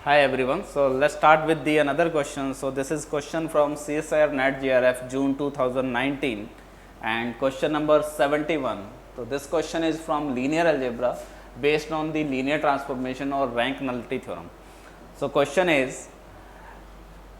Hi everyone. So let's start with the another question. So this is question from CSIR NET GRF June 2019 and question number 71. So this question is from linear algebra based on the linear transformation or rank nullity theorem. So question is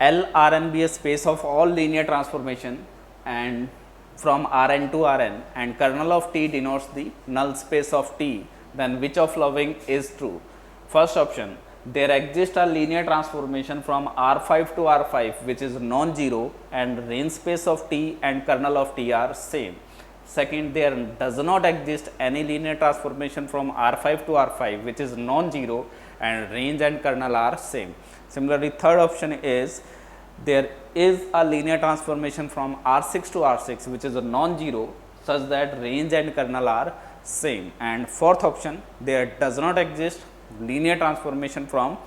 LRn be a space of all linear transformation and from Rn to Rn and kernel of T denotes the null space of T, then which of following is true? First option, there exists a linear transformation from R5 to R5 which is non-zero and range space of T and kernel of T are same. Second, there does not exist any linear transformation from R5 to R5 which is non-zero and range and kernel are same. Similarly, third option is there is a linear transformation from R6 to R6 which is a non-zero such that range and kernel are same. And fourth option, there does not exist linear transformation from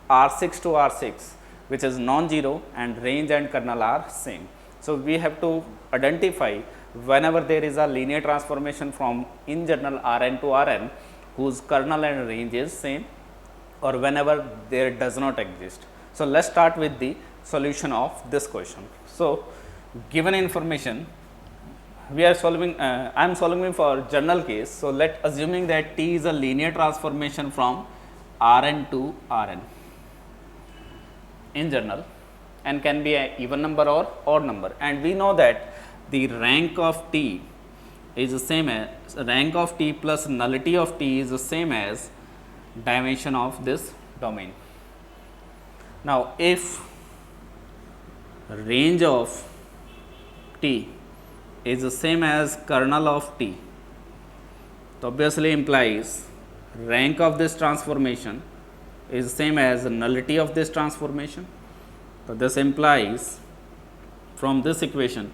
R6 to R6 which is non-zero and range and kernel are same. So, we have to identify whenever there is a linear transformation from in general Rn to Rn whose kernel and range is same or whenever there does not exist. So, let us start with the solution of this question. So, given information we are solving, I am solving for general case. So, let assuming that T is a linear transformation from Rn to Rn in general and can be a even number or odd number, and we know that the rank of T is the same as rank of T plus nullity of T is the same as dimension of this domain. Now, if range of T is the same as kernel of T, so obviously implies rank of this transformation is same as the nullity of this transformation. So, this implies from this equation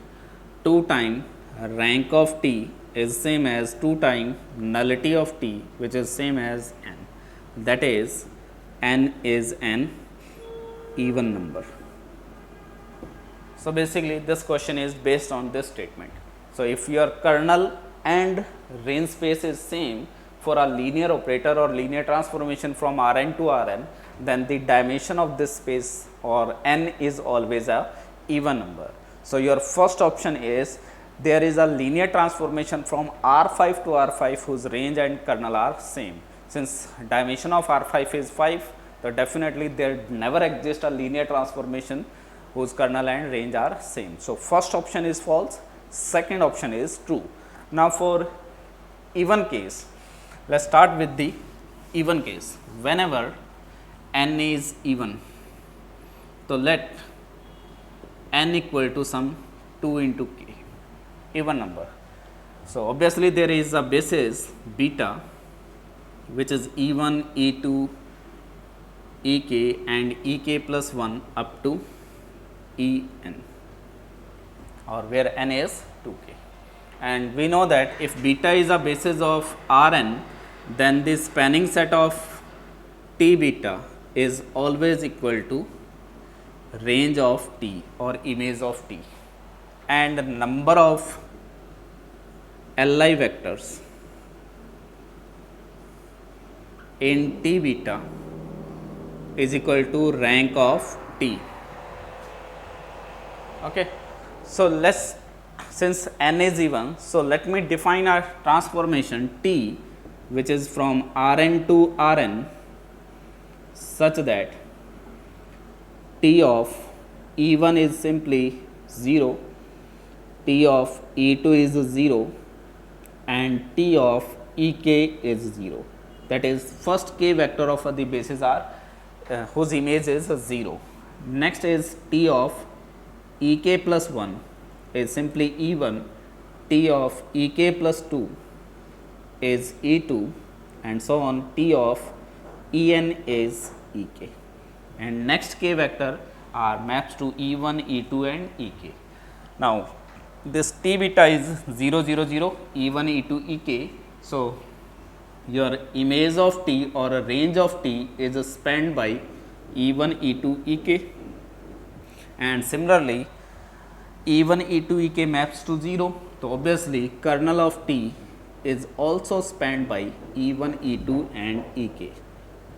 2 times rank of T is same as 2 times nullity of T which is same as n, that is n is an even number. So, basically this question is based on this statement. So, if your kernel and range space is same for a linear operator or linear transformation from Rn to Rn, then the dimension of this space or n is always a even number. So, your first option is there is a linear transformation from R5 to R5 whose range and kernel are same. Since dimension of R5 is 5, so definitely there never exists a linear transformation whose kernel and range are same. So, first option is false, second option is true. Now, for even case, let us start with the even case. Whenever n is even, so let n equal to some 2 into k, even number. So, obviously there is a basis beta which is E1, E2, Ek and Ek plus 1 up to En, or where n is 2k. And we know that if beta is a basis of Rn, then the spanning set of T beta is always equal to range of T or image of T, and number of Li vectors in T beta is equal to rank of T. Okay. So, let's, since n is even, so let me define a transformation T which is from Rn to Rn such that T of E1 is simply 0, T of E2 is 0 and T of Ek is 0. That is first k vector of the basis are whose image is 0. Next is T of Ek plus 1 is simply E1, T of Ek plus 2 is E2 and so on, T of En is Ek, and next k vector are maps to E1, E2 and Ek. Now, this T beta is 0, 0, 0, E1, E2, Ek. So, your image of T or a range of T is spanned by E1, E2, Ek, and similarly E1, E2, Ek maps to 0. So, obviously kernel of T is also spanned by E1, E2 and Ek.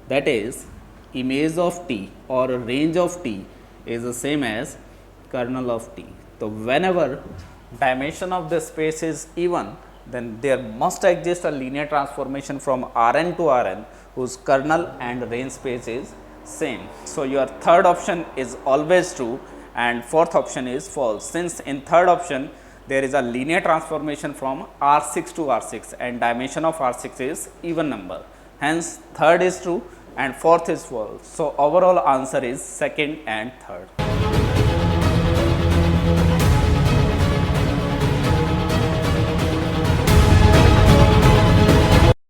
That is image of T or range of T is the same as kernel of T. So, whenever dimension of the space is even, then there must exist a linear transformation from Rn to Rn whose kernel and range space is same. So, your third option is always true and fourth option is false, since in third option there is a linear transformation from R6 to R6 and dimension of R6 is even number. Hence, third is true and fourth is false. So, overall answer is second and third.